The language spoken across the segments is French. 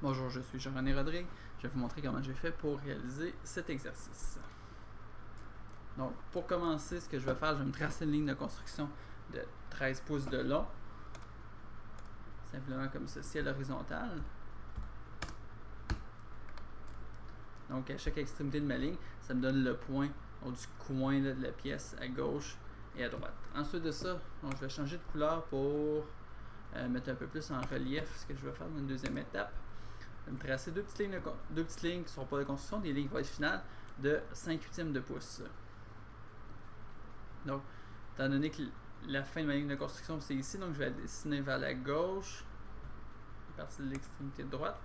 Bonjour, je suis Jean-René Rodrigue. Je vais vous montrer comment j'ai fait pour réaliser cet exercice. Donc, pour commencer, ce que je vais faire, je vais me tracer une ligne de construction de 13 pouces de long. Simplement comme ceci à l'horizontale. Donc, à chaque extrémité de ma ligne, ça me donne le point du coin là, de la pièce à gauche et à droite. Ensuite de ça, donc, je vais changer de couleur pour mettre un peu plus en relief ce que je vais faire dans une deuxième étape. Je vais me tracer deux petites lignes qui ne sont pas de construction, des lignes finales de 5/8 de pouce. Donc, étant donné que la fin de ma ligne de construction c'est ici, donc je vais dessiner vers la gauche, à partir de l'extrémité de droite.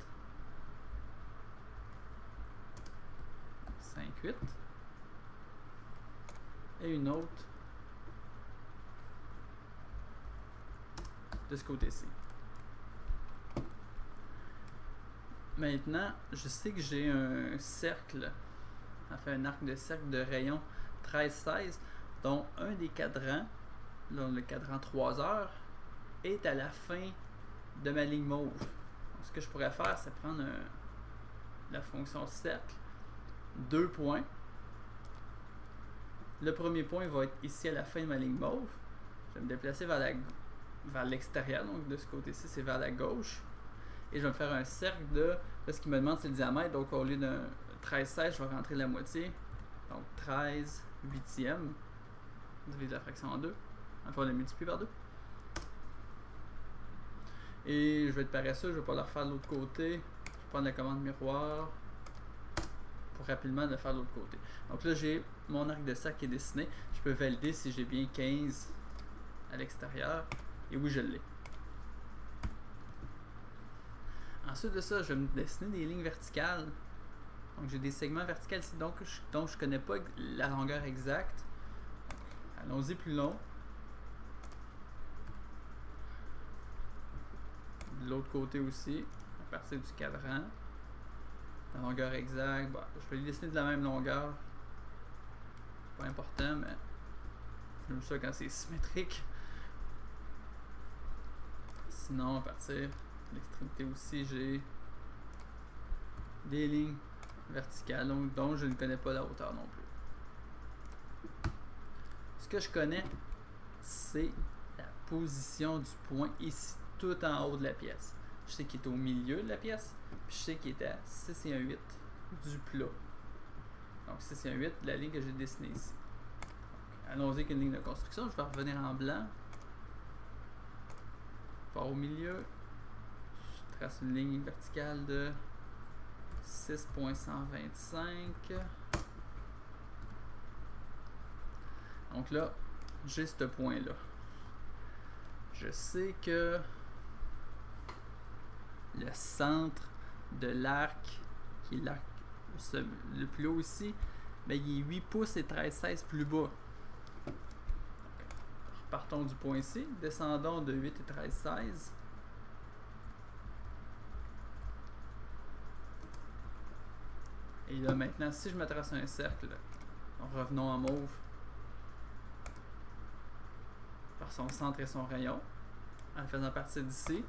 5/8. Et une autre de ce côté-ci. Maintenant, je sais que j'ai un cercle, enfin un arc de cercle de rayon 13-16, dont un des cadrans, là, le cadran 3 heures, est à la fin de ma ligne mauve. Donc, ce que je pourrais faire, c'est prendre la fonction cercle, 2 points. Le premier point va être ici à la fin de ma ligne mauve. Je vais me déplacer vers l'extérieur, donc de ce côté-ci, c'est vers la gauche. Et je vais me faire un cercle de... Là, ce qu'il me demande, c'est le diamètre. Donc, au lieu d'un 13/16, je vais rentrer la moitié. Donc, 13/8. On divise la fraction en 2. Enfin, on la multiplie par 2. Et je vais être paresseux, je ne vais pas le refaire de l'autre côté. Je vais prendre la commande miroir pour rapidement le faire de l'autre côté. Donc là, j'ai mon arc de cercle qui est dessiné. Je peux valider si j'ai bien 15 à l'extérieur. Et oui, je l'ai. Ensuite de ça, je vais me dessiner des lignes verticales. Donc j'ai des segments verticaux ici, donc je ne connais pas la longueur exacte. Allons-y plus long. De l'autre côté aussi, à partir du cadran. La longueur exacte, bon, je vais les dessiner de la même longueur. Pas important, mais j'aime ça quand c'est symétrique. Sinon, à partir de l'extrémité aussi, j'ai des lignes verticales, dont je ne connais pas la hauteur non plus. Ce que je connais, c'est la position du point ici, tout en haut de la pièce. Je sais qu'il est au milieu de la pièce, puis je sais qu'il est à 6 et 1/8 du plat. Donc 6 et 1/8 de la ligne que j'ai dessinée ici. Allons-y avec une ligne de construction, je vais revenir en blanc. Par au milieu, je trace une ligne verticale de 6.125. Donc là, j'ai ce point-là. Je sais que le centre de l'arc, qui est l'arc le plus haut ici, ben, il est 8 pouces et 13/16 plus bas. Partons du point ici, descendons de 8 et 13/16. Et là maintenant, si je me trace un cercle, revenons en mauve, par son centre et son rayon, en faisant partie d'ici,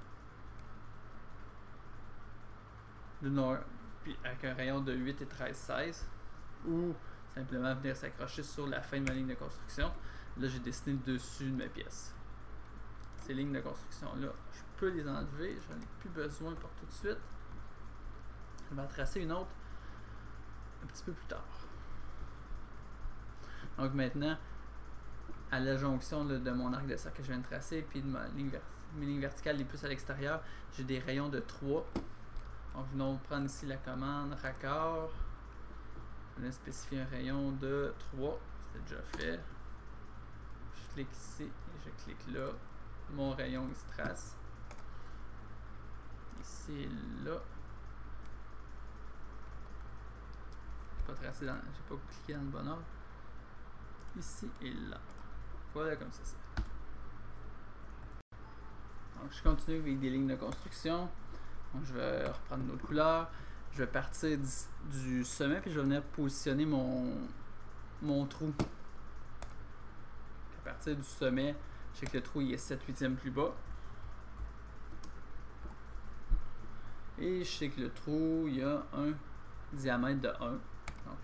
puis avec un rayon de 8 et 13/16, ou simplement venir s'accrocher sur la fin de ma ligne de construction. Là, j'ai dessiné le dessus de ma pièce. Ces lignes de construction-là, je peux les enlever. J'en ai plus besoin pour tout de suite. Je vais en tracer une autre un petit peu plus tard. Donc maintenant, à la jonction là, de mon arc de cercle que je viens de tracer, puis de mes lignes verticales les plus à l'extérieur, j'ai des rayons de 3. Donc venons prendre ici la commande raccord. Je vais spécifier un rayon de 3. C'est déjà fait. Je clique ici et je clique là. Mon rayon il se trace. Ici et là. J'ai pas cliqué dans le bon ordre. Ici et là. Voilà comme ça. Donc je continue avec des lignes de construction. Donc je vais reprendre une autre couleur. Je vais partir du sommet puis je vais venir positionner mon trou. À partir du sommet, je sais que le trou il est 7/8 plus bas. Et je sais que le trou, il y a un diamètre de 1. Donc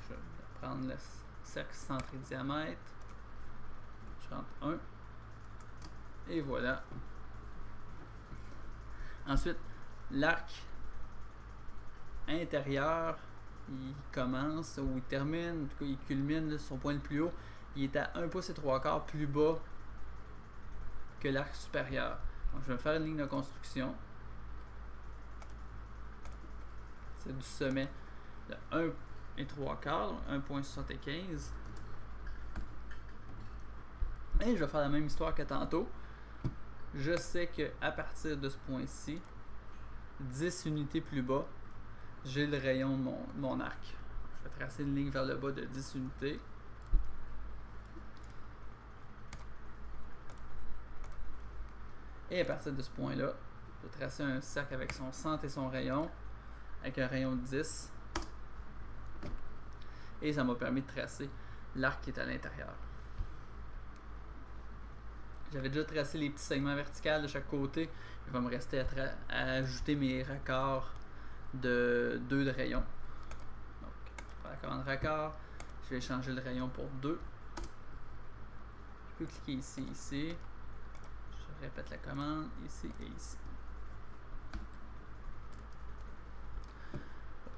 je vais prendre le cercle centré diamètre. Je rentre 1. Et voilà. Ensuite, l'arc intérieur, il commence ou il termine, en tout cas il culmine là, son point le plus haut. Il est à 1 pouce et 3/4 plus bas que l'arc supérieur. Donc je vais faire une ligne de construction. C'est du sommet de 1 et 3/4, donc 1,75. Et je vais faire la même histoire que tantôt. Je sais qu'à partir de ce point-ci, 10 unités plus bas, j'ai le rayon de mon arc. Je vais tracer une ligne vers le bas de 10 unités. Et à partir de ce point-là, je vais tracer un cercle avec son centre et son rayon, avec un rayon de 10. Et ça m'a permis de tracer l'arc qui est à l'intérieur. J'avais déjà tracé les petits segments verticaux de chaque côté. Il va me rester à ajouter mes raccords de 2 de rayon. Donc, je prends la commande raccord. Je vais changer le rayon pour 2. Je peux cliquer ici, ici. Je répète la commande, ici et ici.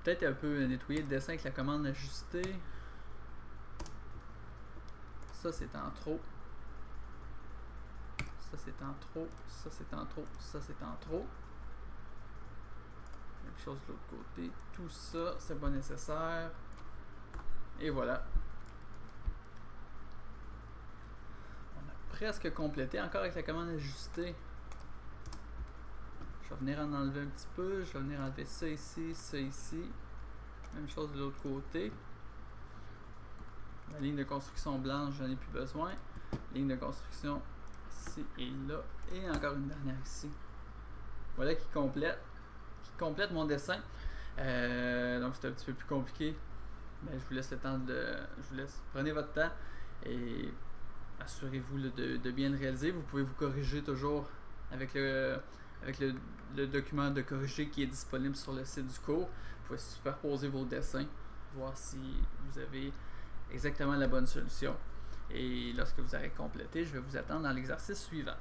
Peut-être un peu nettoyer le dessin avec la commande ajuster. Ça c'est en trop. Ça c'est en trop. Ça c'est en trop. Ça c'est en trop. Même chose de l'autre côté. Tout ça c'est pas nécessaire. Et voilà. On a presque complété. Encore avec la commande ajuster. Je vais venir en enlever un petit peu. Je vais venir enlever ça ici, ça ici. Même chose de l'autre côté. La ligne de construction blanche, j'en ai plus besoin. Ligne de construction ici et là. Et encore une dernière ici. Voilà qui complète mon dessin. Donc c'est un petit peu plus compliqué. Mais je vous laisse le temps prenez votre temps et assurez-vous de bien le réaliser. Vous pouvez vous corriger toujours avec le document de corriger qui est disponible sur le site du cours. Vous pouvez superposer vos dessins, voir si vous avez exactement la bonne solution. Et lorsque vous aurez complété, je vais vous attendre dans l'exercice suivant.